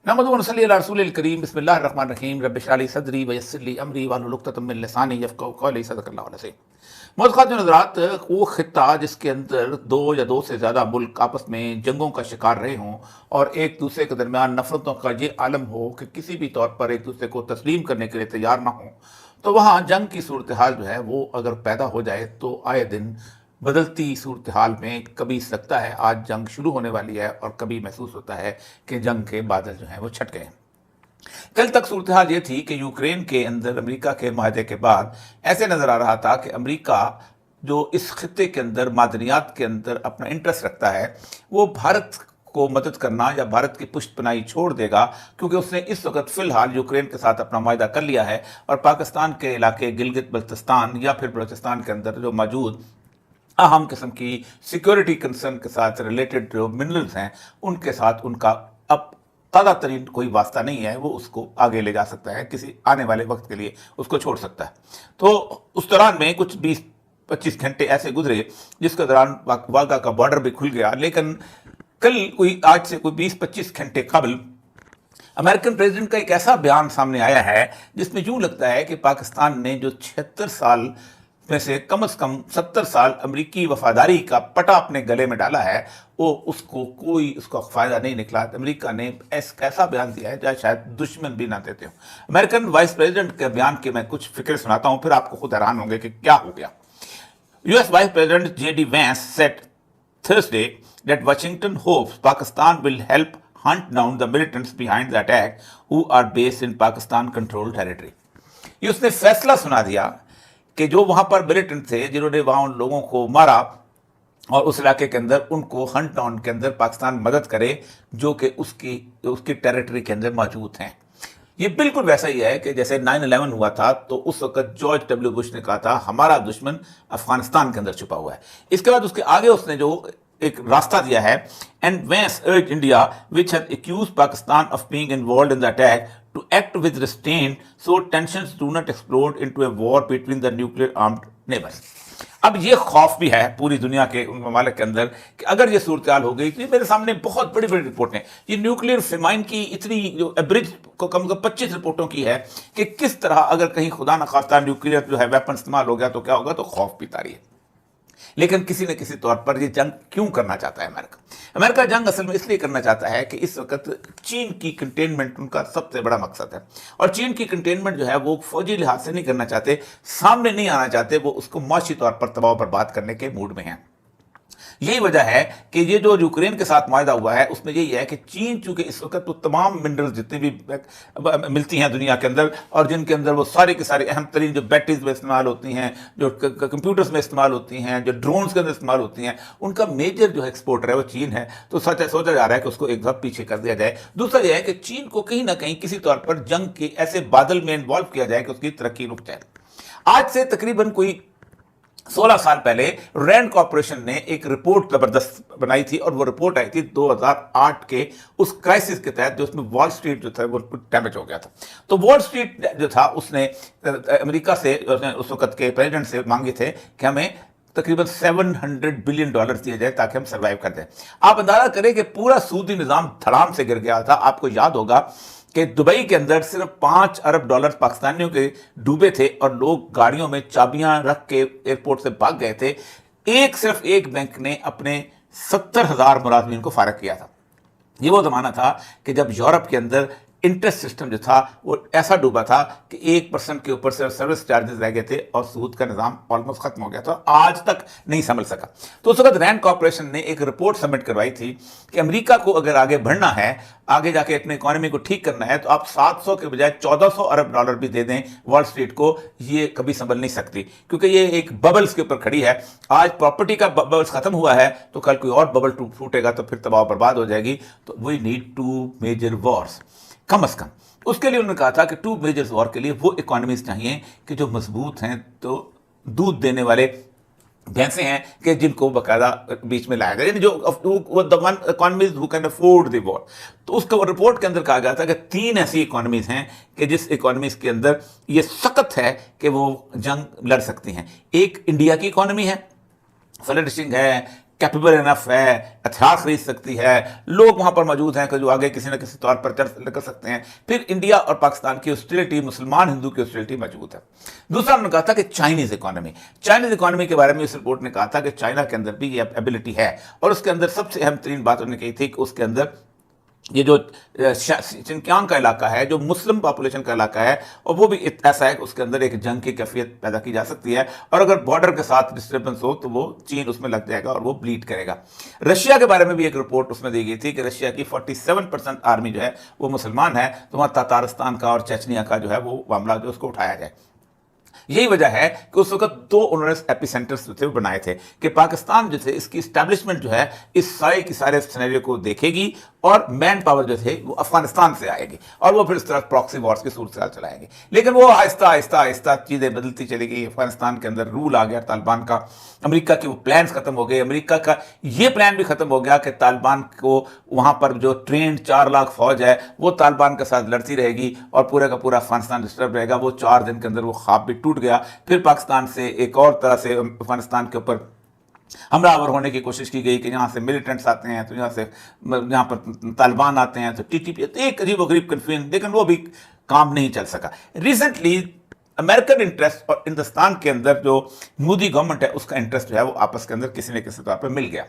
नहमदुहु व नसल्ली अला रसूलिल करीम बिस्मिल्लाहिर्रहमानिर्रहीम रब्बि इश्रह ली सदरी व यस्सिर ली अमरी वहलुल उक़दतम मिन लिसानी यफ़क़हू क़ौली सदक़ल्लाहु अज़ीम। मोअज़्ज़ज़ हज़रात, वो ख़ित्ता जिसके अंदर दो या दो से ज़्यादा मुल्क आपस में जंगों का शिकार रहे हों और एक दूसरे के दरमियान नफ़रतों का ये आलम हो कि किसी भी तौर पर एक दूसरे को तस्लीम करने के लिए तैयार ना हो, तो वहाँ जंग की सूरत हाल जो है वो अगर पैदा हो जाए तो आए दिन बदलती सूरत हाल में कभी लगता है आज जंग शुरू होने वाली है और कभी महसूस होता है कि जंग के बादल जो हैं वो छट गए हैं। कल तक सूरत हाल ये थी कि यूक्रेन के अंदर अमेरिका के माहदे के बाद ऐसे नज़र आ रहा था कि अमेरिका जो इस खत्ते के अंदर मादनियात के अंदर अपना इंटरेस्ट रखता है वो भारत को मदद करना या भारत की पुष्टपनाही छोड़ देगा, क्योंकि उसने इस वक्त फ़िलहाल यूक्रेन के साथ अपना माहदा कर लिया है और पाकिस्तान के इलाके गिलगित बल्तिस्तान या फिर बलूचिस्तान के अंदर जो मौजूद अहम किस्म की सिक्योरिटी कंसर्न के साथ रिलेटेड जो मिनरल्स हैं उनके साथ उनका अब ताज़ा तरीन कोई वास्ता नहीं है, वो उसको आगे ले जा सकता है, किसी आने वाले वक्त के लिए उसको छोड़ सकता है। तो उस दौरान में कुछ 20-25 घंटे ऐसे गुजरे जिसके दौरान वाघा का बॉर्डर भी खुल गया, लेकिन कल आज से कोई 20-25 घंटे कबल अमेरिकन प्रेसिडेंट का एक ऐसा बयान सामने आया है जिसमें यूँ लगता है कि पाकिस्तान ने जो 76 साल में से कम 70 साल अमरीकी वफादारी का पटा अपने गले में डाला है, वो उसको कोई उसका फ़ायदा नहीं निकला। अमेरिका ने ऐसा बयान दिया है जहाँ शायद दुश्मन भी ना देते हो। अमेरिकन वाइस प्रेसिडेंट के बयान के मैं कुछ फिक्र सुनाता हूँ, फिर आपको खुद हैरान होंगे कि क्या हो गया। US vice president J.D. Vance said Thursday that Washington hopes Pakistan will help hunt down the militants behind the attack who are based in Pakistan controlled territory। ये उसने फैसला सुना दिया कि जो वहाँ पर मिलिटेंट थे जिन्होंने वहाँ उन लोगों को मारा और उस इलाके के अंदर उनको हंट डाउन के अंदर पाकिस्तान मदद करे जो कि उसकी टेरिटरी के अंदर मौजूद हैं। ये बिल्कुल वैसा ही है कि जैसे 9/11 हुआ था तो उस वक्त जॉर्ज डब्ल्यू बुश ने कहा था हमारा दुश्मन अफगानिस्तान के अंदर छुपा हुआ है। इसके बाद उसके आगे उसने जो एक रास्ता दिया है, एंड वेंस अर्ज India which has accused Pakistan of being involved in the attack to act with restraint so tensions do not explode into a war between the nuclear armed neighbors। अब ये खौफ भी है पूरी दुनिया के उन ममालिक के अंदर कि अगर ये सूरत हाल हो गई तो मेरे सामने बहुत बड़ी बड़ी रिपोर्टें, ये न्यूक्लियर फेमाइन की इतनी जो एवरेज को कम से कम 25 रिपोर्टों की है कि किस तरह अगर कहीं खुदा न खास्ता न्यूक्लियर जो है वेपन इस्तेमाल हो गया तो क्या होगा, तो खौफ भी तारी है। लेकिन किसी न किसी तौर पर ये जंग क्यों करना चाहता है अमेरिका जंग असल में इसलिए करना चाहता है कि इस वक्त चीन की कंटेनमेंट उनका सबसे बड़ा मकसद है और चीन की कंटेनमेंट जो है वो फौजी लिहाज से नहीं करना चाहते, सामने नहीं आना चाहते, वो उसको माशी तौर पर तबाह बर्बाद करने के मूड में हैं। यही वजह है कि ये जो यूक्रेन के साथ मायदा हुआ है उसमें यही है कि चीन चूंकि इस वक्त तो तमाम मिनरल्स जितनी भी मिलती हैं दुनिया के अंदर और जिनके अंदर वो सारे के सारे अहम तरीन जो बैटरीज में इस्तेमाल होती हैं, जो कंप्यूटर्स में इस्तेमाल होती हैं, जो ड्रोन्स के अंदर इस्तेमाल होती हैं, उनका मेजर जो है एक्सपोर्टर है वो चीन है। तो सोचा जा रहा है कि उसको एक दफ़ा पीछे कर दिया जाए। दूसरा यह है कि चीन को कहीं ना कहीं किसी तौर पर जंग के ऐसे बादल में इन्वॉल्व किया जाए कि उसकी तरक्की रुक जाए। आज से तकरीबन कोई 16 साल पहले रैंड कॉर्पोरेशन ने एक रिपोर्ट जबरदस्त बनाई थी और वो रिपोर्ट आई थी 2008 के उस क्राइसिस के तहत, जो उसमें वॉल स्ट्रीट जो था वो डैमेज हो गया था। तो वॉल स्ट्रीट जो था उसने अमेरिका से उस वक्त के प्रेसिडेंट से मांगे थे कि हमें तकरीबन $700 बिलियन दिया जाए ताकि हम सर्वाइव कर दें। आप अंदाजा करें कि पूरा सूदी निज़ाम धड़ाम से गिर गया था। आपको याद होगा कि दुबई के अंदर सिर्फ $5 अरब पाकिस्तानियों के डूबे थे और लोग गाड़ियों में चाबियां रख के एयरपोर्ट से भाग गए थे। सिर्फ एक बैंक ने अपने 70,000 मुलाजमीन को फारग किया था। ये वो ज़माना था कि जब यूरोप के अंदर इंटरेस्ट सिस्टम जो था वो ऐसा डूबा था कि 1% के ऊपर सिर्फ सर्विस चार्जेस रह गए थे और सूद का निज़ाम ऑलमोस्ट खत्म हो गया था, आज तक नहीं संभल सका। तो उस वक्त रैंड कॉर्पोरेशन ने एक रिपोर्ट सबमिट करवाई थी कि अमेरिका को अगर आगे बढ़ना है, आगे जाके अपने इकोनॉमी को ठीक करना है, तो आप 700 के बजाय $1400 अरब भी दे दें वॉल स्ट्रीट को, ये कभी संभल नहीं सकती, क्योंकि ये एक बबल्स के ऊपर खड़ी है। आज प्रॉपर्टी का बबल्स खत्म हुआ है तो कल कोई और बबल फूटेगा तो फिर तबाह बर्बाद हो जाएगी। तो वी नीड 2 मेजर वॉर्स, कम से कम। उसके लिए उन्होंने कहा था कि 2 मेजर वॉर के लिए वो इकोनॉमीज चाहिए कि जो मजबूत हैं, तो दूध देने वाले भैंसे हैं कि जिनको बाकायदा बीच में लाया गया, यानी जो the one economies who can afford the war. तो उसका रिपोर्ट के अंदर कहा गया था कि 3 ऐसी इकोनॉमीज हैं कि जिस इकोनॉमीज के अंदर ये सख्त है कि वो जंग लड़ सकती हैं। एक इंडिया की इकोनॉमी है, फ्लरिशिंग है, कैपेबल इनफ है, हथियार खरीद सकती है, लोग वहाँ पर मौजूद हैं कि जो आगे किसी न किसी तौर पर चर्चा कर सकते हैं। फिर इंडिया और पाकिस्तान की हॉस्टिलिटी, मुसलमान हिंदू की हॉस्टिलिटी मौजूद है। दूसरा उन्होंने कहा था कि चाइनीज़ इकोनॉमी के बारे में इस रिपोर्ट ने कहा था कि चाइना के अंदर भी ये एबिलिटी है, और उसके अंदर सबसे अहम तरीन बात उन्होंने कही थी कि उसके अंदर ये जो शिनजियांग का इलाका है, जो मुस्लिम पॉपुलेशन का इलाका है, और वो भी ऐसा है कि उसके अंदर एक जंग की कैफियत पैदा की जा सकती है, और अगर बॉर्डर के साथ डिस्टर्बेंस हो तो वो चीन उसमें लग जाएगा और वो ब्लीड करेगा। रशिया के बारे में भी एक रिपोर्ट उसमें दी गई थी कि रशिया की 47% आर्मी जो है वो मुसलमान है, तो वहाँ तातारिस्तान का और चेचनिया का जो है वो मामला जो उसको उठाया जाए। यही वजह है कि उस वक्त दो उन्होंने एपिसेंटर्स थे बनाए थे कि पाकिस्तान जो थे इसकी स्टैब्लिशमेंट जो है इस सारे की सारे सिनेरियो को देखेगी, और मैन पावर जो थे वो अफगानिस्तान से आएगी, और वो फिर इस तरह प्रॉक्सी वॉर्स की सूरत चलाएंगे। लेकिन वो आहिस्ता आहिस्ता आहिस्ता चीज़ें बदलती चली गई। अफगानिस्तान के अंदर रूल आ गया तालिबान का, अमेरिका के वो प्लान्स खत्म हो गए, अमेरिका का ये प्लान भी खत्म हो गया कि तालिबान को वहाँ पर जो ट्रेंड 4 लाख फौज है वो तालिबान के साथ लड़ती रहेगी और पूरे का पूरा अफगानिस्तान डिस्टर्ब रहेगा। वो 4 दिन के अंदर वो ख्वाब भी टूट गया। फिर पाकिस्तान से एक और तरह से अफगानिस्तान के ऊपर हमलावर होने की कोशिश की गई कि यहाँ से मिलिटेंट्स आते हैं, तो यहाँ पर तालिबान आते हैं, तो टीटीपी, तो एक अजीब गरीब कन्फ्यूजन, लेकिन वो भी काम नहीं चल सका। रिसेंटली अमेरिकन इंटरेस्ट और हिंदुस्तान के अंदर जो मोदी गवर्नमेंट है उसका इंटरेस्ट जो है वो आपस के अंदर किसी न किसी तौर पर मिल गया।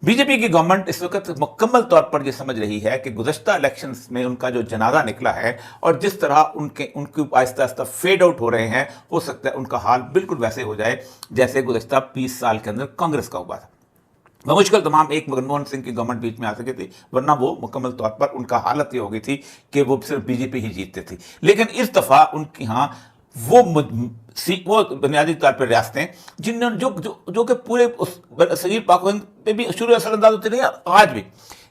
बीजेपी की गवर्नमेंट इस वक्त मुकम्मल तौर पर यह समझ रही है कि गुज़श्ता इलेक्शंस में उनका जो जनाजा निकला है और जिस तरह उनके आहिस्ता आहिस्ता फेड आउट हो रहे हैं, हो सकता है उनका हाल बिल्कुल वैसे हो जाए जैसे गुज़श्ता 20 साल के अंदर कांग्रेस का हुआ था। मुश्किल तमाम एक मनमोहन सिंह की गवर्नमेंट बीच में आ सकी थी, वरना वो मुकम्मल तौर पर उनका हालत ये हो गई थी कि वो सिर्फ बीजेपी ही जीतते थी। लेकिन इस दफ़ा उनकी यहाँ वो बुनियादी तौर पर रियासतें जिन्होंने जो कि पूरे उस सगीर पाक पे भी शुरू असरअंदाज होते नहीं, आज भी,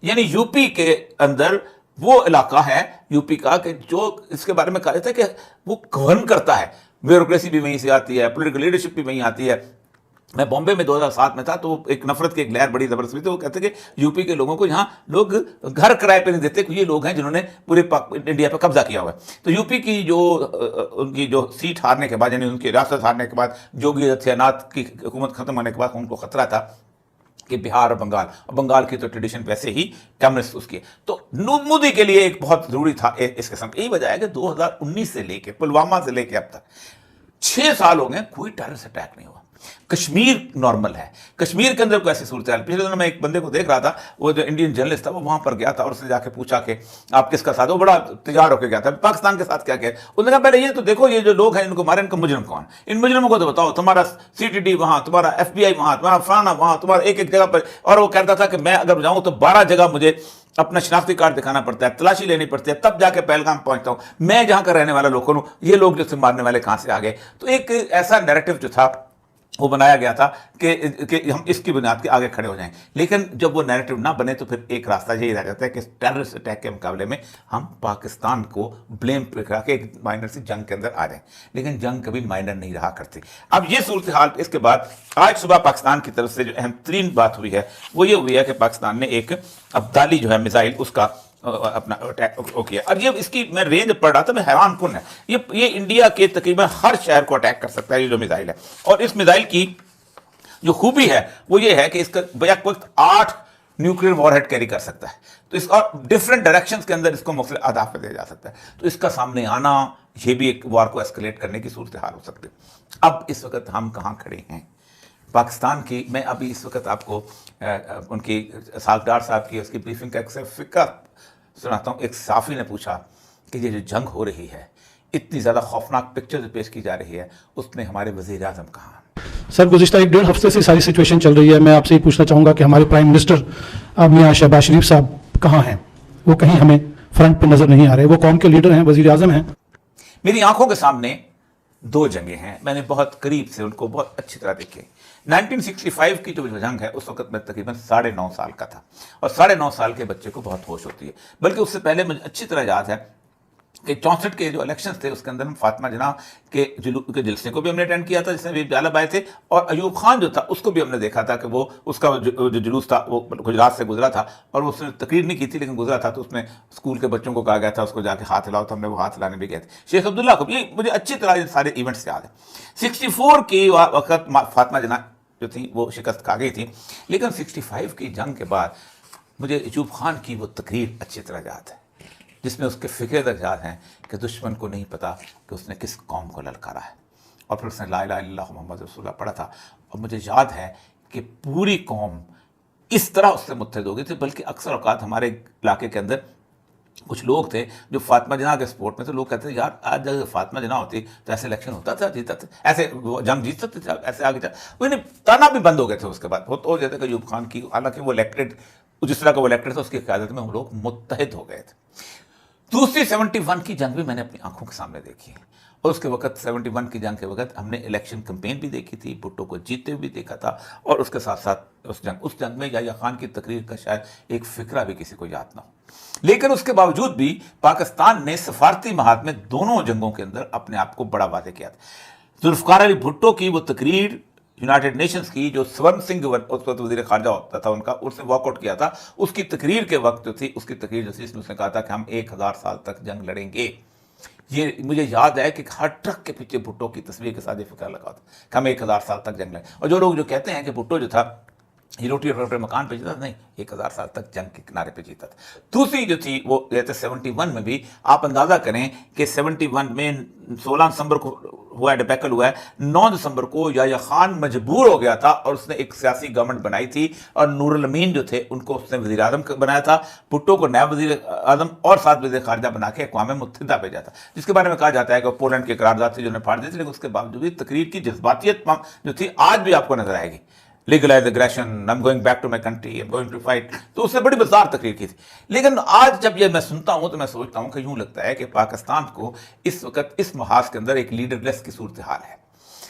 यानी यूपी के अंदर वो इलाका है यूपी का कि जो इसके बारे में कहा जाता है कि वो गवर्न करता है, ब्यूरोक्रेसी भी वहीं से आती है, पॉलिटिकल लीडरशिप भी वहीं आती है। मैं बॉम्बे में 2007 में था, तो एक नफरत की एक लहर बड़ी जबरदस्त हुई थी। वो कहते कि यूपी के लोगों को यहाँ लोग घर किराए पे नहीं देते, ये लोग हैं जिन्होंने पूरे इंडिया पे कब्जा किया हुआ है। तो यूपी की जो उनकी जो सीट हारने के बाद, यानी उनकी रियासत हारने के बाद, योगी आदित्यनाथ की हुकूमत खत्म होने के बाद उनको खतरा था कि बिहार और बंगाल की तो ट्रेडिशन वैसे ही कम्युनिस्ट उसकी, तो मोदी के लिए एक बहुत जरूरी था इस किस्म। यही वजह है कि 2019 से लेके पुलवामा से लेके अब तक 6 साल हो गए, कोई टेररिस्ट अटैक नहीं हुआ। कश्मीर नॉर्मल है, कश्मीर के अंदर कोई ऐसी सूरत है। पिछले दिनों मैं एक बंदे को देख रहा था, वो जो इंडियन जर्नलिस्ट था, वो वहां पर गया था और उसने जाके पूछा कि आप किसका साथ, वो बड़ा तैयार होकर गया था, पाकिस्तान के साथ क्या किया। उसने कहा पहले ये तो देखो ये जो लोग हैं इनको मारे, इनका मुजरिम कौन, इन मुजरिमों को तो बताओ, तुम्हारा सीटीडी वहां, तुम्हारा FBI वहां, तुम्हारा फलाना वहां, तुम्हारा एक जगह पर। और वो कहता था कि मैं अगर जाऊं तो 12 जगह मुझे अपना शनाख्ती कार्ड दिखाना पड़ता है, तलाशी लेनी पड़ती है, तब जाके पहलगाम पहुंचता हूं। मैं जहां का रहने वाला लोगों हूं, ये लोग जो मारने वाले कहां से आ गए। तो एक ऐसा नैरेटिव जो था वो बनाया गया था कि हम इसकी बुनियाद के आगे खड़े हो जाएं। लेकिन जब वो नैरेटिव ना बने तो फिर एक रास्ता यही रह जाता है कि टेररिस्ट अटैक के मुकाबले में हम पाकिस्तान को ब्लेम पे करा के एक माइनर सी जंग के अंदर आ जाएं। लेकिन जंग कभी माइनर नहीं रहा करती। अब ये सूरत हाल, इसके बाद आज सुबह पाकिस्तान की तरफ से जो अहम तरीन बात हुई है वो ये हुई है कि पाकिस्तान ने एक अब्दाली जो है मिसाइल उसका अपना अटैक किया। और ये इसकी मैं रेंज पढ़ रहा था, मैं हैरान कुन है, ये इंडिया के तकरीबन हर शहर को अटैक कर सकता है ये जो मिसाइल है। और इस मिसाइल की जो खूबी है वो ये है कि इसका बैक वक्त 8 न्यूक्लियर वॉरहेड कैरी कर सकता है। तो इसका डिफरेंट डायरेक्शंस के अंदर इसको मुख्तलिफ अहदाफ पे दिया जा सकता है। तो इसका सामने आना ये भी एक वार को एस्केलेट करने की सूरत हाल हो सकती है। अब इस वक्त हम कहाँ खड़े हैं पाकिस्तान की, मैं अभी इस वक्त आपको उनकी सागदार साहब की उसकी ब्रीफिंग का एक फिक्र सुनाता हूँ। एक साफ़ी ने पूछा कि ये जो जंग हो रही है, इतनी ज़्यादा खौफनाक पिक्चर जो पेश की जा रही है, उसमें हमारे वज़ीर आज़म कहाँ हैं। सर गुज़िश्ता 1-1.5 हफ्ते से सारी सिचुएशन चल रही है। मैं आपसे ये पूछना चाहूँगा कि हमारे प्राइम मिनिस्टर मियां शहबाज शरीफ साहब कहाँ हैं? वो कहीं हमें फ्रंट पे नज़र नहीं आ रहे। वो कौम के लीडर हैं, वज़ीर आज़म हैं। मेरी आंखों के सामने 2 जंगें हैं, मैंने बहुत करीब से उनको बहुत अच्छी तरह देखी। 1965 की जो जंग है उस वक्त मैं तकरीबन 9.5 साल का था, और 9.5 साल के बच्चे को बहुत होश होती है। बल्कि उससे पहले मुझे अच्छी तरह याद है कि 64 के जो इलेक्शंस थे उसके अंदर हम फातिमा जना के जलसे को भी हमने अटेंड किया था, जिसमें जालब आए थे, और अयूब खान जो था उसको भी हमने देखा था कि वो उसका जो जुलूस था वो गुजरात से गुजरा था, और उसने तकरीर नहीं की थी लेकिन गुजरा था। तो उसमें स्कूल के बच्चों को कहा गया था उसको जाके हाथ हिलाओ, तो हमने वो हाथ हिलाने भी गए थे। शेख अब्दुल्ला को, ये मुझे अच्छी तरह ये सारे इवेंट्स याद है। 64 के वक्त फातिमा जना جو تھی وہ شکست کھا گئی تھی. لیکن 65 کی جنگ کے بعد مجھے ایوب خان کی وہ تقریر اچھی طرح یاد ہے جس میں اس کے فکرے تک یاد ہیں کہ دشمن کو نہیں پتا کہ اس نے کس قوم کو للکارا ہے. اور پھر اس نے لا الہ الا اللہ محمد رسول اللہ پڑھا تھا. اور مجھے یاد ہے کہ پوری قوم اس طرح اس سے متحد ہو گئی تھی. بلکہ اکثر اوقات ہمارے علاقے کے اندر کچھ لوگ تھے جو فاطمہ جناح کے سپورٹ میں تھے. لوگ کہتے ہیں یار آج اگر فاطمہ جناح ہوتی تو ایسے الیکشن ہوتا تھا, جیتا تھا, ایسے جنگ جیت سکتے تھے, ایسے آگے وہ تانا بھی بند ہو گئے تھے. اس کے بعد بہت ہو جاتا کہ ایوب خان کی, حالانکہ وہ الیکٹڈ جس طرح کا وہ الیکٹڈ تھا اس کی قیادت میں وہ لوگ متحد ہو گئے تھے. دوسری 71 کی جنگ بھی میں نے اپنی آنکھوں کے سامنے دیکھی ہے. اور اس کے وقت 71 کی جنگ کے وقت ہم نے الیکشن کمپین بھی دیکھی تھی, بھٹو کو جیتے بھی دیکھا تھا. اور اس کے ساتھ ساتھ اس جنگ میں یحییٰ خان کی تقریر کا شاید ایک فقرہ بھی کسی کو یاد نہ ہو. لیکن اس کے باوجود بھی پاکستان نے سفارتی محاذ میں دونوں جنگوں کے اندر اپنے آپ کو بڑا واضح کیا تھا. ذوالفقار علی بھٹو کی وہ تقریر یونائٹڈ نیشنز کی جو سورن سنگھ اس وقت وزیر خارجہ ہوتا تھا ان کا, اس نے واک آؤٹ کیا تھا. اس کی تقریر کے وقت جو تھی, اس کی تقریر جو تھی اس نے کہا تھا کہ ہم 1000 سال تک جنگ لڑیں گے. یہ مجھے یاد ہے کہ ہر ٹرک کے پیچھے بھٹو کی تصویر کے ساتھ یہ فکر لگا تھا کہ ہم 1000 سال تک جنگ لڑیں. اور جو لوگ جو کہتے ہیں کہ بھٹو جو تھا یہ روٹی اور کپڑے مکان پہ جیتا تھا, نہیں, 1000 سال تک جنگ کے کنارے پہ جیتا تھا. دوسری جو تھی وہ 71 میں بھی آپ اندازہ کریں کہ 71 میں 16 دسمبر کو ہوا ہے, ڈیبیکل ہوا ہے. 9 دسمبر کو یحییٰ خان مجبور ہو گیا تھا اور اس نے ایک سیاسی گورنمنٹ بنائی تھی اور نور الامین جو تھے ان کو اس نے وزیر اعظم بنایا تھا, بھٹو کو نائب وزیر اعظم اور ساتھ وزیر خارجہ بنا کے اقوام متحدہ بھیجا تھا, جس کے بارے میں کہا جاتا ہے کہ پولینڈ کے قرارداد سے جو نے پھاڑ دی تھی. لیکن اس کے باوجود بھی تقریر کی جذباتیت جو تھی آج بھی آپ کو نظر آئے گی. Legalise aggression, I am going back to my country, I am going to fight. تو اس نے بڑی بزار تقریر کی تھی. لیکن آج جب یہ میں سنتا ہوں تو میں سوچتا ہوں کہ یوں لگتا ہے کہ پاکستان کو اس وقت اس محاذ کے اندر ایک لیڈر لیس کی صورتحال ہے.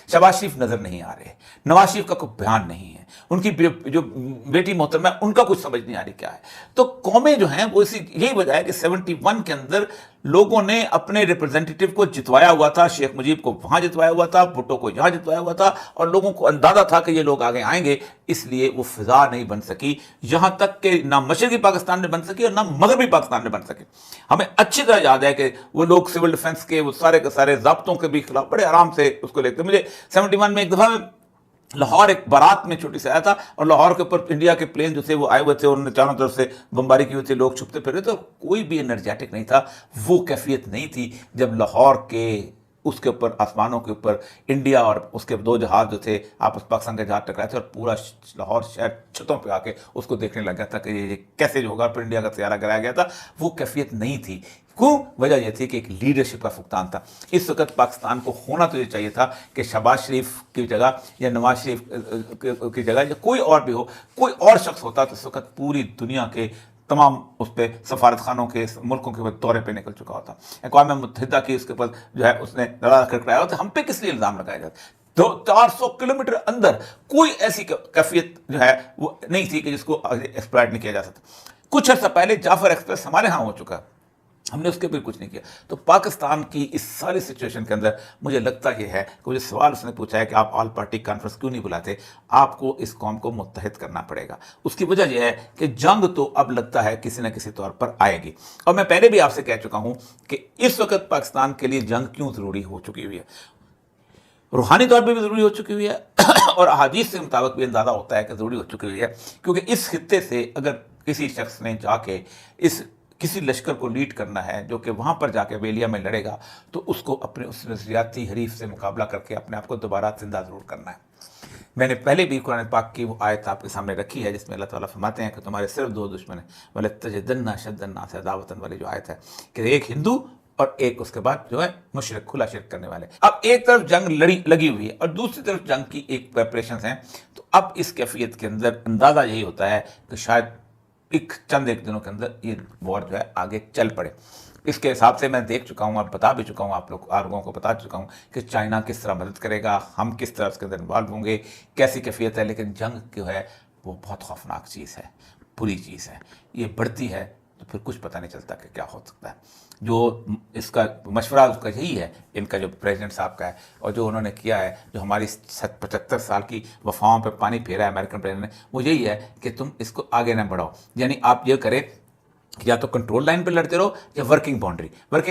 شہباز شریف نظر نہیں آ رہے, نواز شریف کا کوئی بیان نہیں ہے, ان کی جو بیٹی محترمہ ہے ان کا کچھ سمجھ نہیں آ رہی کیا ہے. تو قومیں جو ہیں وہ یہی وجہ ہے کہ 71 کے اندر لوگوں نے اپنے ریپرزینٹیٹیو کو جتوایا ہوا تھا. شیخ مجیب کو وہاں جتوایا ہوا تھا, بھٹو کو یہاں جتوایا ہوا تھا, اور لوگوں کو اندازہ تھا کہ یہ لوگ آگے آئیں گے. اس لیے وہ فضا نہیں بن سکی, یہاں تک کہ نہ مشرقی پاکستان میں بن سکی اور نہ مغربی پاکستان میں بن سکی. ہمیں اچھی طرح یاد ہے کہ وہ لوگ سول ڈیفنس کے وہ سارے کے سارے ضابطوں کے بھی خلاف بڑے آرام سے اس کو لیتے. مجھے 71 میں ایک دفعہ لاہور ایک بارات میں چھوٹی سے آیا تھا اور لاہور کے اوپر انڈیا کے پلین جو تھے وہ آئے ہوئے تھے, انہوں نے چاروں طرف سے بمباری کی ہوئی تھی, لوگ چھپتے پھر رہے تھے, کوئی بھی انرجیٹک نہیں تھا. وہ کیفیت نہیں تھی جب لاہور کے اس کے اوپر آسمانوں کے اوپر انڈیا اور اس کے 2 جہاز جو تھے آپس پاکستان کے جہاز ٹکرائے تھے اور پورا لاہور شہر چھتوں پہ آ کے اس کو دیکھنے لگ گیا تھا کہ یہ کیسے جو ہوگا. پھر انڈیا کا سیارہ گرایا گیا تھا. وہ کیفیت نہیں تھی. کیوں؟ وجہ یہ تھی کہ ایک لیڈرشپ کا فقدان تھا. اس وقت پاکستان کو ہونا تو یہ چاہیے تھا کہ شہباز شریف کی جگہ یا نواز شریف کی جگہ یا کوئی اور بھی ہو, کوئی اور شخص ہوتا تو اس وقت پوری دنیا کے تمام اس پہ سفارت خانوں کے ملکوں کے دورے پہ نکل چکا ہوتا. اقوام متحدہ کی اس کے اوپر جو ہے اس نے دراز کھڑکڑایا ہوتا. ہم پہ کس لیے الزام لگایا جاتا؟ 400 کلومیٹر اندر کوئی ایسی کیفیت جو ہے وہ نہیں تھی کہ جس کو ایکسپلائٹ نہیں کیا جا سکتا. کچھ عرصہ پہلے جعفر ایکسپریس ہمارے ہاں ہو چکا, ہم نے اس کے بھی کچھ نہیں کیا. تو پاکستان کی اس ساری سچویشن کے اندر مجھے لگتا یہ ہے کہ وہ جو سوال اس نے پوچھا ہے کہ آپ آل پارٹی کانفرنس کیوں نہیں بلاتے, آپ کو اس قوم کو متحد کرنا پڑے گا. اس کی وجہ یہ ہے کہ جنگ تو اب لگتا ہے کسی نہ کسی طور پر آئے گی. اور میں پہلے بھی آپ سے کہہ چکا ہوں کہ اس وقت پاکستان کے لیے جنگ کیوں ضروری ہو چکی ہوئی ہے. روحانی طور پہ بھی ضروری ہو چکی ہوئی ہے اور احادیث کے مطابق بھی اندازہ ہوتا ہے کہ ضروری ہو چکی ہوئی ہے. کیونکہ اس خطے سے اگر کسی شخص نے جا کے کسی لشکر کو لیڈ کرنا ہے جو کہ وہاں پر جا کے ویلیا میں لڑے گا, تو اس کو اپنے اس نظریاتی حریف سے مقابلہ کر کے اپنے آپ کو دوبارہ زندہ ضرور کرنا ہے. میں نے پہلے بھی قرآن پاک کی وہ آیت آپ کے سامنے رکھی ہے جس میں اللہ تعالیٰ فرماتے ہیں کہ تمہارے صرف 2 دشمن ہیں, وَلَتَجِدَنَّ أَشَدَّ النَّاسِ عَدَاوَةً والی جو آیت ہے کہ ایک ہندو اور ایک اس کے بعد جو ہے مشرک, کھلا شرک کرنے والے. اب ایک طرف جنگ لگی ہوئی ہے اور دوسری طرف جنگ کی ایک پریپریشنز ہیں. تو اب اس کیفیت کے اندر اندازہ یہی ہوتا ہے کہ شاید ایک دنوں کے اندر یہ وار جو ہے آگے چل پڑے. اس کے حساب سے میں دیکھ چکا ہوں, اب بتا بھی چکا ہوں, آپ لوگوں کو بتا چکا ہوں کہ چائنا کس طرح مدد کرے گا, ہم کس طرح اس کے اندر انوالو ہوں گے, کیسی کیفیت ہے. لیکن جنگ جو ہے وہ بہت خوفناک چیز ہے, بری چیز ہے. یہ بڑھتی ہے تو پھر کچھ پتہ نہیں چلتا کہ کیا ہو سکتا ہے. جو اس کا مشورہ اس کا یہی ہے, ان کا جو پریزیڈنٹ صاحب کا ہے اور جو انہوں نے کیا ہے, جو ہماری 75 سال کی وفاؤں پہ پانی پھیرا ہے امریکن پریزیڈنٹ نے, وہ یہی ہے کہ تم اس کو آگے نہ بڑھاؤ. یعنی آپ یہ کریں کہ یا تو کنٹرول لائن پہ لڑتے رہو یا ورکنگ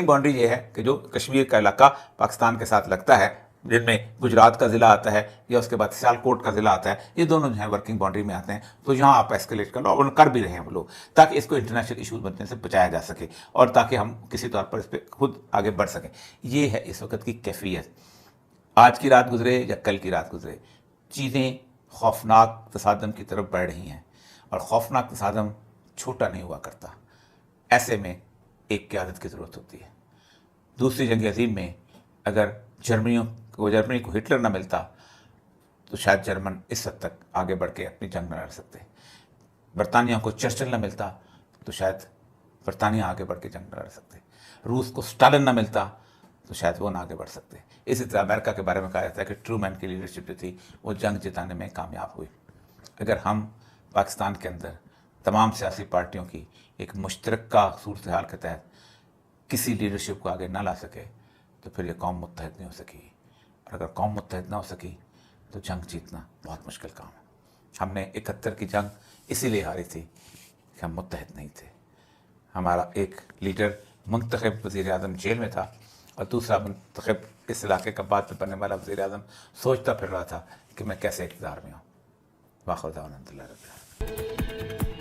باؤنڈری یہ ہے کہ جو کشمیر کا علاقہ پاکستان کے ساتھ لگتا ہے جن میں گجرات کا ضلع آتا ہے یا اس کے بعد سیالکوٹ کا ضلع آتا ہے، یہ دونوں جو ہیں ورکنگ باؤنڈری میں آتے ہیں. تو یہاں آپ ایسکیلیٹ کر لو، اور کر بھی رہے ہیں وہ لوگ، تاکہ اس کو انٹرنیشنل ایشوز بننے سے بچایا جا سکے اور تاکہ ہم کسی طور پر اس پہ خود آگے بڑھ سکیں. یہ ہے اس وقت کی کیفیت. آج کی رات گزرے یا کل کی رات گزرے، چیزیں خوفناک تصادم کی طرف بڑھ رہی ہیں، اور خوفناک تصادم چھوٹا نہیں ہوا کرتا. ایسے میں ایک قیادت کی ضرورت ہوتی ہے. دوسری جنگ عظیم میں اگر جرمنی کو ہٹلر نہ ملتا تو شاید جرمن اس حد تک آگے بڑھ کے اپنی جنگ نہ لڑ سکتے. برطانیہ کو چرچل نہ ملتا تو شاید برطانیہ آگے بڑھ کے جنگ نہ لڑ سکتے. روس کو اسٹالن نہ ملتا تو شاید وہ نہ آگے بڑھ سکتے. اسی طرح امریکہ کے بارے میں کہا جاتا ہے کہ ٹرومین کی لیڈرشپ جو تھی وہ جنگ جتانے میں کامیاب ہوئی. اگر ہم پاکستان کے اندر تمام سیاسی پارٹیوں کی ایک مشترکہ صورتحال کے تحت کسی لیڈرشپ کو آگے نہ لا سکے تو پھر یہ قوم متحد نہیں ہو سکی. اور اگر قوم متحد نہ ہو سکی تو جنگ جیتنا بہت مشکل کام ہے. ہم نے 71 کی جنگ اسی لیے ہاری تھی کہ ہم متحد نہیں تھے. ہمارا ایک لیڈر منتخب وزیر اعظم جیل میں تھا اور دوسرا منتخب اس علاقے کا بعد میں بننے والا وزیر اعظم سوچتا پھر رہا تھا کہ میں کیسے اقتدار میں ہوں. واخر دعوانا الحمد للہ رب العالمین.